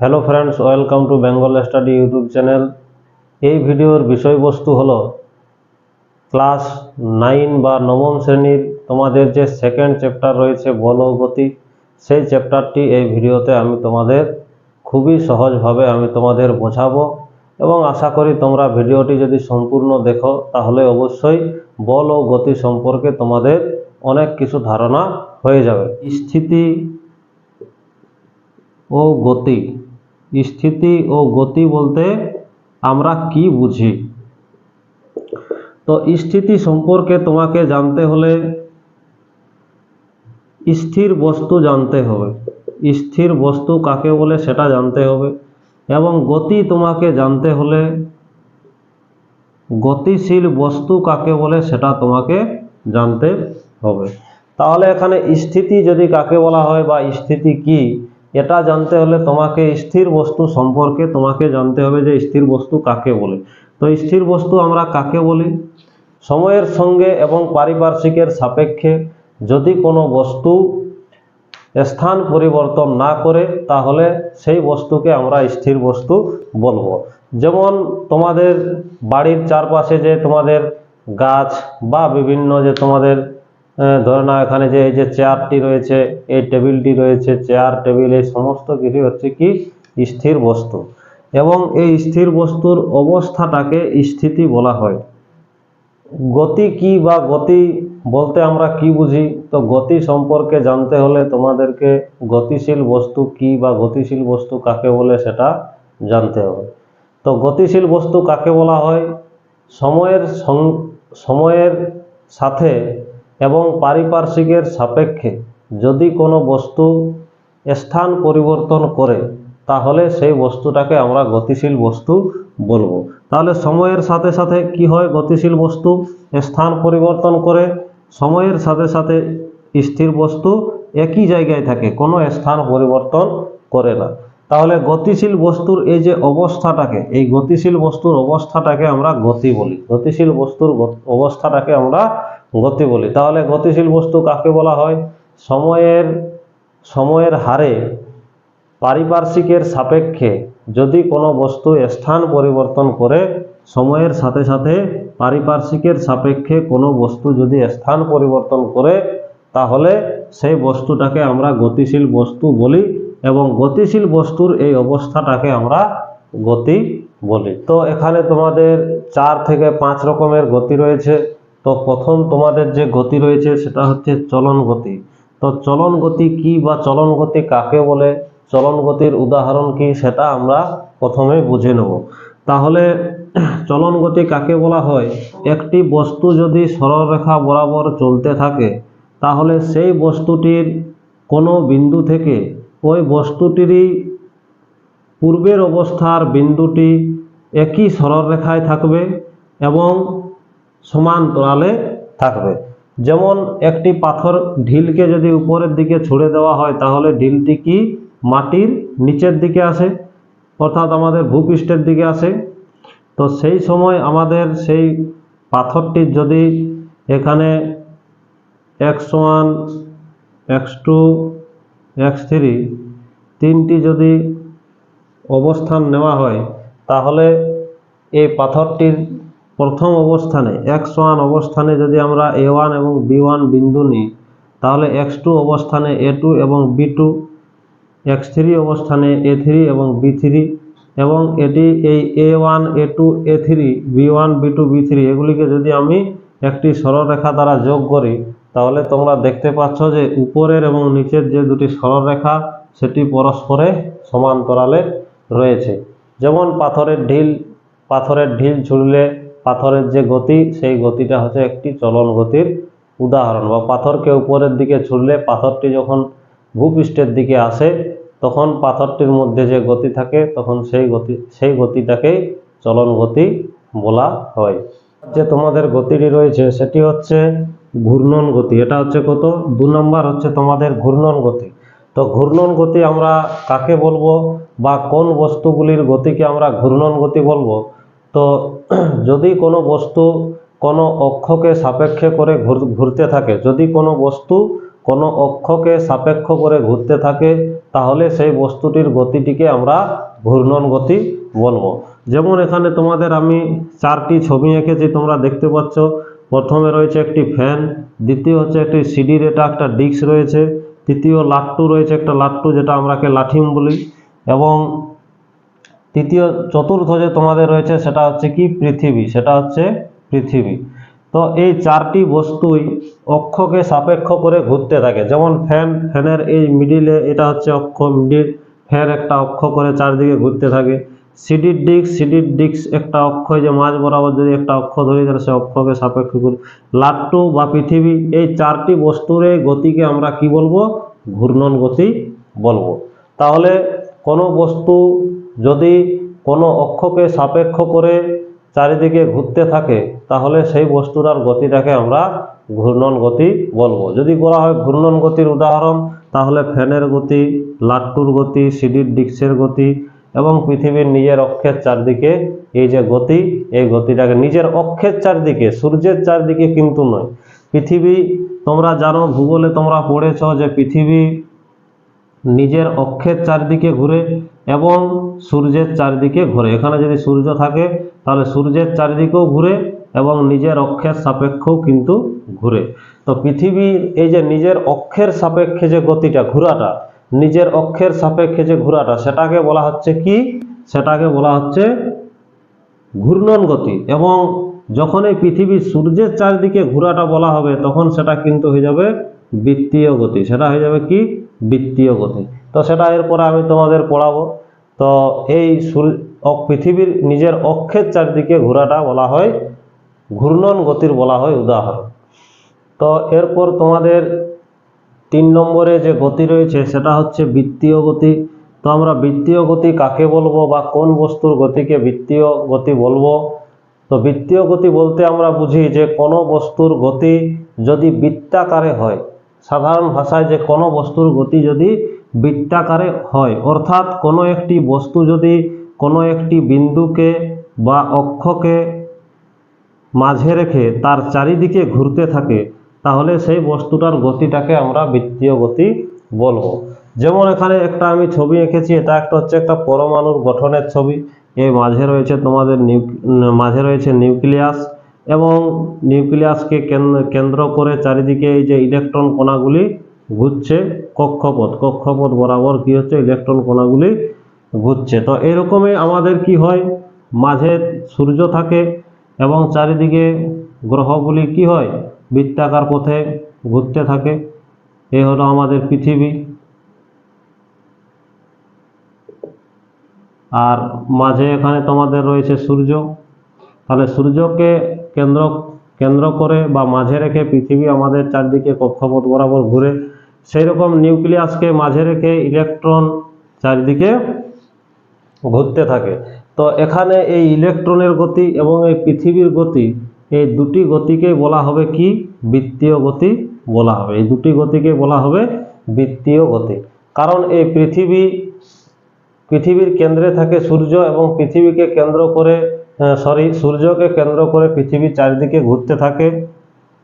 Hello friends, welcome to Bengal study YouTube channel. এই ভিডিওর বিষয়বস্তু হলো ক্লাস 9 বা নবম শ্রেণীর তোমাদের যে সেকেন্ড চ্যাপ্টার রয়েছে বল ও গতি, সেই চ্যাপ্টারটি এই ভিডিওতে আমি তোমাদের খুবই সহজভাবে তোমাদের বোঝাবো এবং আশা করি তোমরা ভিডিওটি যদি সম্পূর্ণ দেখো তাহলে অবশ্যই বল ও গতি সম্পর্কে তোমাদের অনেক কিছু ধারণা হয়ে যাবে। স্থিতি ও গতি, স্থিতি ও গতি বলতে আমরা কি বুঝি? তো স্থিতি সম্পর্কে তোমাকে জানতে হলে স্থির বস্তু জানতে হবে, স্থির বস্তু কাকে বলে সেটা জানতে হবে, এবং গতি তোমাকে জানতে হলে গতিশীল বস্তু কাকে বলে সেটা তোমাকে জানতে হবে। তাহলে এখানে স্থিতি যদি কাকে বলা হয় বা স্থিতি কি, এটা জানতে হলে তোমাকে স্থির বস্তু সম্পর্কে তোমাকে জানতে হবে যে স্থির বস্তু কাকে বলে। তো স্থির বস্তু আমরা কাকে বলি? সময়ের সঙ্গে এবং পারিপার্শ্বিকের সাপেক্ষে যদি কোনো বস্তু স্থান পরিবর্তন না করে তাহলে সেই বস্তুকে আমরা স্থির বস্তু বলবো। যেমন তোমাদের বাড়ির চারপাশে যে তোমাদের গাছ বা বিভিন্ন যে তোমাদের ধরে নাও এখানে যে এই যে চেয়ারটি রয়েছে, এই টেবিলটি রয়েছে, চেয়ার টেবিল এই সমস্ত কিছু হচ্ছে কি স্থির বস্তু, এবং এই স্থির বস্তুর অবস্থাটাকে স্থিতি বলা হয়। গতি কি বা গতি বলতে আমরা কি বুঝি? তো গতি সম্পর্কে জানতে হলে তোমাদেরকে গতিশীল বস্তু কি বা গতিশীল বস্তু কাকে বলে সেটা জানতে হবে। তো গতিশীল বস্তু কাকে বলা হয়? সময়ের সাথে এবং পারিপার্শ্বিকের সাপেক্ষে যদি কোনো বস্তু স্থান পরিবর্তন করে তাহলে সেই বস্তুটাকে আমরা গতিশীল বস্তু বলবো। তাহলে সময়ের সাথে সাথে কি হয়? গতিশীল বস্তু স্থান পরিবর্তন করে, সময়ের সাথে সাথে স্থির বস্তু একই জায়গায় থাকে, কোনো স্থান পরিবর্তন করে না। তাহলে গতিশীল বস্তুর এই যে অবস্থাটাকে, এই গতিশীল বস্তুর অবস্থাটাকে আমরা গতি বলি, গতিশীল বস্তুর অবস্থাটাকে আমরা গতি বলি। তাহলে গতিশীল বস্তু কাকে বলা হয়? সময়ের হারে পারিপার্শ্বিকের সাপেক্ষে যদি কোনো বস্তু স্থান পরিবর্তন করে, সময়ের সাথে সাথে পারিপার্শ্বিকের সাপেক্ষে কোনো বস্তু যদি স্থান পরিবর্তন করে তাহলে সেই বস্তুটাকে আমরা গতিশীল বস্তু বলি, এবং গতিশীল বস্তুর এই অবস্থাটাকে আমরা গতি বলি। তো এখানে তোমাদের 4 থেকে 5 রকমের গতি রয়েছে। তো প্রথম তোমাদের যে গতি রয়েছে সেটা হচ্ছে চলন গতি। তো চলন গতি কি বা চলন গতি কাকে বলে, চলন গতির উদাহরণ কি সেটা আমরা প্রথমে বুঝে নেব। তাহলে চলন গতি কাকে বলা হয়? একটি বস্তু যদি সরলরেখা বরাবর চলতে থাকে তাহলে সেই বস্তুটির কোনো বিন্দু থেকে ওই বস্তুটিরই পূর্বের অবস্থার বিন্দুটি একই সরলরেখায় থাকবে এবং সমান্তরালে থাকবে। যেমন একটি পাথর ঢিলকে যদি উপরের দিকে ছুড়ে দেওয়া হয় তাহলে ঢিলটি কি মাটির নিচের দিকে আসে, অর্থাৎ আমাদের ভূপৃষ্ঠের দিকে আসে। তো সেই সময় আমাদের সেই পাথরটির যদি এখানে x1 x2 x3 তিনটি যদি অবস্থান নেওয়া হয় তাহলে এই পাথরটির প্রথম অবস্থানে x1 অবস্থানে যদি আমরা a1 এবং b1 বিন্দু নিই তাহলে x2 অবস্থানে a2 এবং b2, x3 অবস্থানে a3 এবং b3, এবং এটি এই a1 a2 a3 b1 b2 b3 এগুলিকে যদি আমি একটি সরলরেখা দ্বারা যোগ করি তাহলে তোমরা দেখতে পাচ্ছ যে উপরের এবং নিচের যে দুটি সরলরেখা সেটি পরস্পরে সমান্তরালে রয়েছে। যেমন পাথরের ঢিল ছুড়লে পাথরের যে গতি সেই গতিটা হচ্ছে একটি চলন গতির উদাহরণ, বা পাথরকে উপরের দিকে ছুড়লে পাথরটি যখন ভূপৃষ্ঠের দিকে আসে তখন পাথরটির মধ্যে যে গতি থাকে তখন সেই গতিটাকেই চলন গতি বলা হয়। যে তোমাদের গতিটি রয়েছে সেটি হচ্ছে ঘূর্ণন গতি। এটা হচ্ছে কত? 2 নম্বর হচ্ছে তোমাদের ঘূর্ণন গতি। তো ঘূর্ণন গতি আমরা কাকে বলবো বা কোন বস্তুগুলির গতিকে আমরা ঘূর্ণন গতি বলবো? তো যদি কোনো বস্তু কোনো অক্ষকে সাপেক্ষে করে ঘুরতে থাকে, যদি কোনো বস্তু কোনো অক্ষকে সাপেক্ষ করে ঘুরতে থাকে তাহলে সেই বস্তুটির গতিটিকে আমরা ঘূর্ণন গতি বলবো। যেমন এখানে তোমাদের আমি 4টি ছবি এঁকেছি, তোমরা দেখতে পাচ্ছ। প্রথমে রয়েছে একটি ফ্যান, দ্বিতীয় হচ্ছে একটি সিডির এটা একটা ডিস্ক রয়েছে, তৃতীয় লাট্টু রয়েছে, একটা লাট্টু যেটা আমরাকে লাঠিম বলি, এবং চতুর্থ যে তোমাদের রয়েছে সেটা হচ্ছে কি পৃথিবী, সেটা হচ্ছে পৃথিবী। তো এই 4টি বস্তুই অক্ষকে সাপেক্ষ করে ঘুরতে থাকে। যেমন ফ্যানের এই মিডিলে এটা হচ্ছে অক্ষ, মিডিল ফ্যান একটা অক্ষ করে চারদিকে ঘুরতে থাকে। সিডির ডিস্ক একটা অক্ষ, যে মাঝ বরাবর যদি একটা অক্ষ ধরি তাহলে সে অক্ষকে সাপেক্ষ করে। লাট্টু বা পৃথিবী, এই 4টি বস্তুর এই গতিকে আমরা কি বলবো? ঘূর্ণন গতি বলবো। তাহলে কোনো বস্তু যদি কোনো অক্ষকে সাপেক্ষ করে চারিদিকে ঘুরতে থাকে তাহলে সেই বস্তুটার গতিটাকে আমরা ঘূর্ণন গতি বলবো। যদি বলা হয় ঘূর্ণন গতির উদাহরণ, তাহলে ফ্যানের গতি, লাট্টুর গতি, সিডির ডিস্কের গতি এবং পৃথিবীর নিজের অক্ষের চারদিকে এই যে গতি, এই গতিটাকে নিজের অক্ষের চারদিকে, সূর্যের চারদিকে কিন্তু নয়। পৃথিবী, তোমরা জানো ভূগোলে তোমরা পড়েছ যে পৃথিবী নিজের অক্ষের চারদিকে ঘুরে এবং সূর্যের চারদিকে ঘুরে। এখানে যদি সূর্য থাকে তাহলে সূর্যের চারদিকেও ঘুরে এবং নিজের অক্ষের সাপেক্ষেও কিন্তু ঘুরে। তো পৃথিবীর এই যে নিজের অক্ষের সাপেক্ষে যে গতিটা, ঘোরাটা, নিজের অক্ষের সাপেক্ষে যে ঘোরাটা, সেটাকে বলা হচ্ছে কি? সেটাকে বলা হচ্ছে ঘূর্ণন গতি। এবং যখন এই পৃথিবীর সূর্যের চারদিকে ঘোরাটা বলা হবে তখন সেটা কিন্তু হয়ে যাবে বৃত্তীয় গতি। সেটা হয়ে যাবে কি? বৃত্তীয় গতি। তো সেটা এরপরে আমি তোমাদের পড়াবো। তো এই পৃথিবীর নিজের অক্ষের চারদিকে ঘোরাটা বলা হয় ঘূর্ণন গতির বলা হয় উদাহরণ। তো এরপর তোমাদের 3 নম্বরে যে গতি রয়েছে সেটা হচ্ছে বৃত্তীয় গতি। তো আমরা বৃত্তীয় গতি কাকে বলবো বা কোন বস্তুর গতিকে বৃত্তীয় গতি বলবো? তো বৃত্তীয় গতি বলতে আমরা বুঝি যে কোনো বস্তুর গতি যদি বৃত্তাকারে হয়, সাধারণ ভাষায় যে কোনো বস্তুর গতি যদি বৃত্তাকারে হয়, অর্থাৎ কোনো একটি বস্তু যদি কোনো একটি বিন্দুকে বা অক্ষকে মাঝে রেখে তার চারিদিকে ঘুরতে থাকে তাহলে সেই বস্তুটার গতিটাকে আমরা বৃত্তীয় গতি বলবো। যেমন এখানে একটা আমি ছবি এঁকেছি, এটা একটা হচ্ছে একটা পরমাণুর গঠনের ছবি। এই মাঝে রয়েছে তোমাদের মাঝে রয়েছে নিউক্লিয়াস, এবং নিউক্লিয়াসকে কেন্দ্র করে চারিদিকে এই যে ইলেকট্রন কণাগুলি ঘুরছে কক্ষপথ বরাবর কি হচ্ছে? ইলেকট্রন কণাগুলি ঘুরছে। তো এরকমই আমাদের কি হয়? মাঝে সূর্য থাকে এবং চারিদিকে গ্রহগুলি কি হয়? বৃত্তাকার পথে ঘুরতে থাকে। এই হলো আমাদের পৃথিবী, আর মাঝে এখানে তোমাদের রয়েছে সূর্য। তাহলে সূর্যকে কেন্দ্র করে বা মাঝে রেখে পৃথিবী আমাদের চারদিকে কক্ষপথ বরাবর ঘুরে। সেই রকম নিউক্লিয়াসকে মাঝে রেখে ইলেকট্রন চারদিকে ঘুরতে থাকে। তো এখানে এই ইলেকট্রনের গতি এবং এই পৃথিবীর গতি, এই দুটি গতিকে বলা হবে কি? বৃত্তীয় গতি বলা হবে। এই দুটি গতিকে বলা হবে বৃত্তীয় গতি। কারণ এই পৃথিবীর কেন্দ্রে থাকে সূর্য এবং পৃথিবীকে কেন্দ্র করে সূর্যকে কেন্দ্র করে পৃথিবী চারিদিকে ঘুরতে থাকে,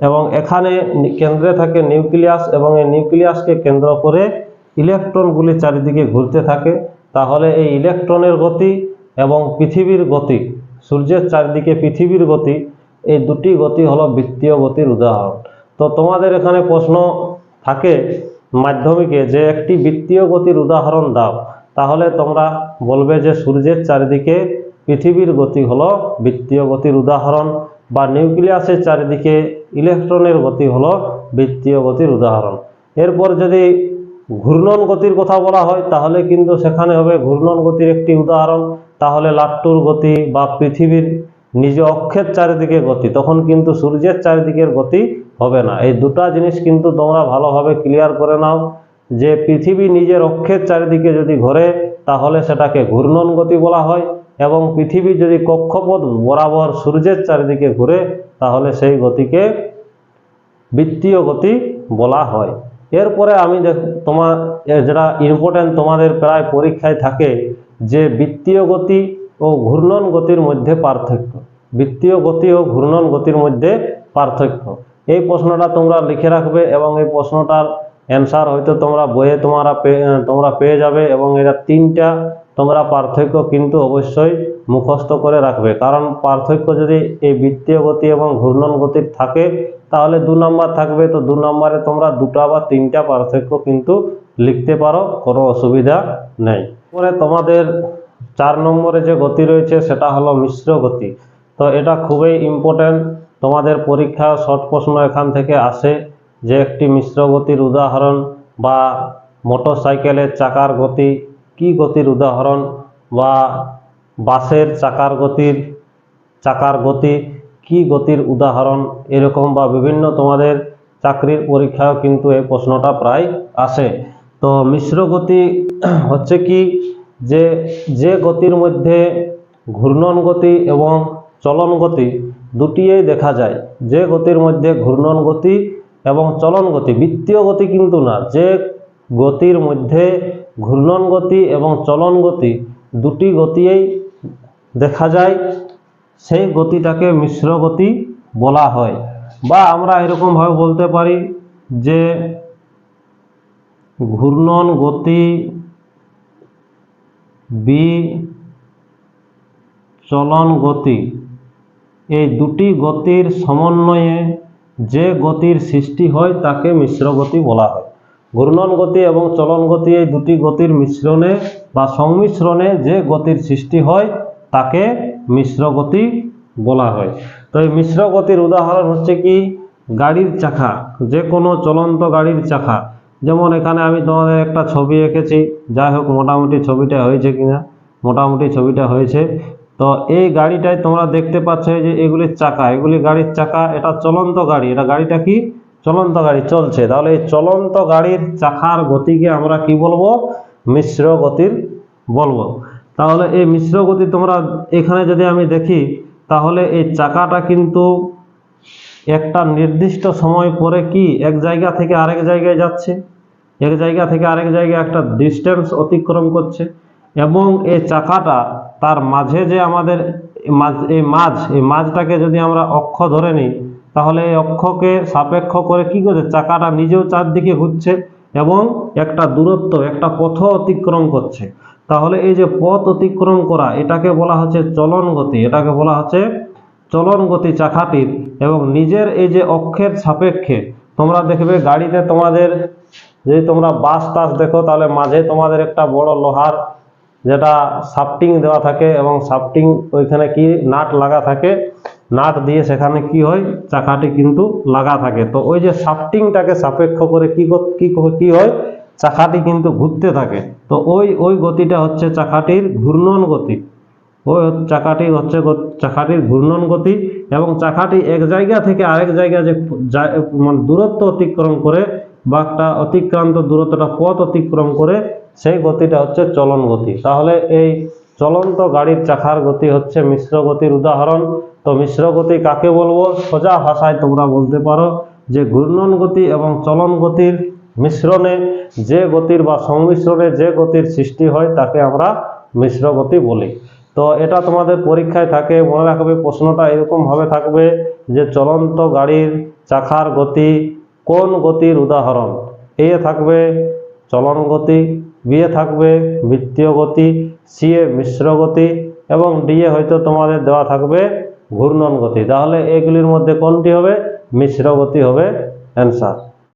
এবং এখানে কেন্দ্রে থাকে নিউক্লিয়াস এবং এই নিউক্লিয়াসকে কেন্দ্র করে ইলেকট্রনগুলি চারিদিকে ঘুরতে থাকে। তাহলে এই ইলেকট্রনের গতি এবং পৃথিবীর গতি, সূর্যের চারদিকে পৃথিবীর গতি, এই দুটি গতি হলো বৃত্তীয় গতির উদাহরণ। তো তোমাদের এখানে প্রশ্ন থাকে মাধ্যমিকে যে একটি বৃত্তীয় গতির উদাহরণ দাও, তাহলে তোমরা বলবে যে সূর্যের চারিদিকে পৃথিবীর গতি হলো বৃত্তীয় গতির উদাহরণ, বা নিউক্লিয়াসের চারিদিকে ইলেকট্রনের গতি হলো বৃত্তীয় গতির উদাহরণ। এরপর যদি ঘূর্ণন গতির কথা বলা হয় তাহলে কিন্তু সেখানে হবে ঘূর্ণন গতির একটি উদাহরণ, তাহলে লাট্টুর গতি বা পৃথিবীর নিজ অক্ষের চারিদিকে গতি, তখন কিন্তু সূর্যের চারিদিকের গতি হবে না। এই দুটা জিনিস কিন্তু তোমরা ভালোভাবে ক্লিয়ার করে নাও যে পৃথিবী নিজের অক্ষের চারিদিকে যদি ঘোরে তাহলে সেটাকে ঘূর্ণন গতি বলা হয়, এবং পৃথিবী যদি কক্ষপথ বরাবর সূর্যের চারিদিকে ঘুরে তাহলে সেই গতিকে বৃত্তীয় গতি বলা হয়। এরপরে আমি তোমার যেটা ইম্পর্টেন্ট তোমাদের প্রায় পরীক্ষায় থাকে যে বৃত্তীয় গতি ও ঘূর্ণন গতির মধ্যে পার্থক্য। বৃত্তীয় গতি ও ঘূর্ণন গতির মধ্যে পার্থক্য, এই প্রশ্নটা তোমরা লিখে রাখবে এবং এই প্রশ্নটার অ্যান্সার হয়তো তোমরা বইয়ে তোমরা পেয়ে যাবে, এবং এটা তিনটা তোমরা পার্থক্য কিন্তু অবশ্যই মুখস্থ করে রাখবে। কারণ পার্থক্য যদি এই বৃত্তীয় গতি এবং ঘূর্ণন গতির থাকে তাহলে 2 নম্বর থাকবে, তো 2 নম্বরে তোমরা 2টা বা 3টা পার্থক্য কিন্তু লিখতে পারো, কোনো অসুবিধা নেই। পরে তোমাদের 4 নম্বরে যে গতি রয়েছে সেটা হলো মিশ্র গতি। তো এটা খুবই ইম্পর্টেন্ট, তোমাদের পরীক্ষায় শর্ট প্রশ্ন এখান থেকে আসে যে একটি মিশ্র গতির উদাহরণ, বা মোটরসাইকেলের চাকার গতি কি গতির উদাহরণ, বা বাসের চাকার গতি কি গতির উদাহরণ, এরকম বা বিভিন্ন তোমাদের চাকরির পরীক্ষায় কিন্তু এই প্রশ্নটা প্রায় আসে। তো মিশ্র গতি হচ্ছে কি, যে গতির মধ্যে ঘূর্ণন গতি এবং চলন গতি দুটিই দেখা যায়। যে গতির মধ্যে ঘূর্ণন গতি এবং চলন গতি, বৃত্তীয় গতি কিন্তু না, যে গতির মধ্যে ঘূর্ণন গতি এবং চলন গতি দুটি গতিই দেখা যায়, সেই গতিটাকে মিশ্র গতি বলা হয়। বা আমরা এরকম ভাবে বলতে পারি যে ঘূর্ণন গতি বি চলন গতি, এই দুটি গতির সমন্বয়ে যে গতির সৃষ্টি হয় তাকে মিশ্র গতি বলা হয়। ঘূর্ণন গতি এবং চলন গতি এই দুটি গতির মিশ্রণে বা সংমিশ্রণে যে গতির সৃষ্টি হয় তাকে মিশ্র গতি বলা হয়। তো এই মিশ্র গতির উদাহরণ হচ্ছে কি, গাড়ির চাকা, যে কোনো চলন্ত গাড়ির চাকা। যেমন এখানে আমি তোমাদের একটা ছবি এঁকেছি, যাই হোক মোটামুটি ছবিটা হয়েছে কিনা, মোটামুটি ছবিটা হয়েছে। তো এই গাড়িটায় তোমরা দেখতে পাচ্ছ যে এগুলি চাকা, এগুলি গাড়ির চাকা, এটা চলন্ত গাড়ি, এটা গাড়িটা কি চলন্ত গাড়ি চলছে। তাহলে এই চলন্ত গাড়ির চাকার গতিকে আমরা কি বলবো, মিশ্র গতির বলবো। তাহলে এই মিশ্র গতি তোমরা এখানে যদি আমি দেখি, তাহলে এই চাকাটা কিন্তু একটা নির্দিষ্ট সময় পরে কি এক জায়গা থেকে আরেক জায়গায় যাচ্ছে, এক জায়গা থেকে আরেক জায়গায় একটা ডিস্টেন্স অতিক্রম করছে, এবং এই চাকাটা তার মাঝে যে আমাদের এই মাঝটাকে যদি আমরা অক্ষ ধরে নিই, তাহলে এই অক্ষকে সাপেক্ষ করে কি করছে, চাকাটা নিজেও চারদিকে ঘুরছে এবং একটা দূরত্ব, একটা পথ অতিক্রম করছে। তাহলে এই যে পথ অতিক্রম করা, এটাকে বলা হচ্ছে চলন গতি, এটাকে বলা হচ্ছে চলন গতি চাকাটির। এবং নিজের এই যে অক্ষের সাপেক্ষে তোমরা দেখবে গাড়িতে তোমাদের যদি তোমরা বাস টাস দেখো, তাহলে মাঝে তোমাদের একটা বড় লোহার যেটা শাফটিং দেওয়া থাকে, এবং শাফটিং ওইখানে কি নাট লাগা থাকে, নাট দিয়ে সেখানে কি হয়, চাকাটি কিন্তু লাগা থাকে। তো ওই যে শাফটিংটাকে সাপেক্ষ করে কি হয়, চাকাটি কিন্তু ঘুরতে থাকে। তো ওই গতিটা হচ্ছে চাকাটির ঘূর্ণন গতি, ওই চাকাটি হচ্ছে চাকাটির ঘূর্ণন গতি। এবং চাকাটি এক জায়গা থেকে আরেক জায়গায় যে মানে দূরত্ব অতিক্রম করে, বা একটা অতিক্রান্ত দূরত্বটা পথ অতিক্রম করে, সেই গতিটা হচ্ছে চলন গতি। তাহলে এই চলন্ত গাড়ির চাকার গতি হচ্ছে মিশ্র গতির উদাহরণ। তো মিশ্র গতি কাকে বলবো, সোজা ভাষায় তোমরা বলতে পারো যে ঘূর্ণন গতি এবং চলন গতির মিশ্রণে যে গতির বা সংমিশ্রণে যে গতির সৃষ্টি হয় তাকে আমরা মিশ্র গতি বলি। তো এটা তোমাদের পরীক্ষায় থাকে, মনে রাখবে প্রশ্নটা এরকম ভাবে থাকবে যে চলন্ত গাড়ির চাকার গতি কোন গতির উদাহরণ। এ থাকবে চলন গতি, বি এ থাকবে বৃত্তীয় গতি, সি এ মিশ্র গতি, এবং ডি এ হয়তো তোমাদের দেওয়া থাকবে ঘূর্ণন গতি। তাহলে এগুলির মধ্যে কোনটি হবে, মিশ্র গতি হবে অ্যান্সার।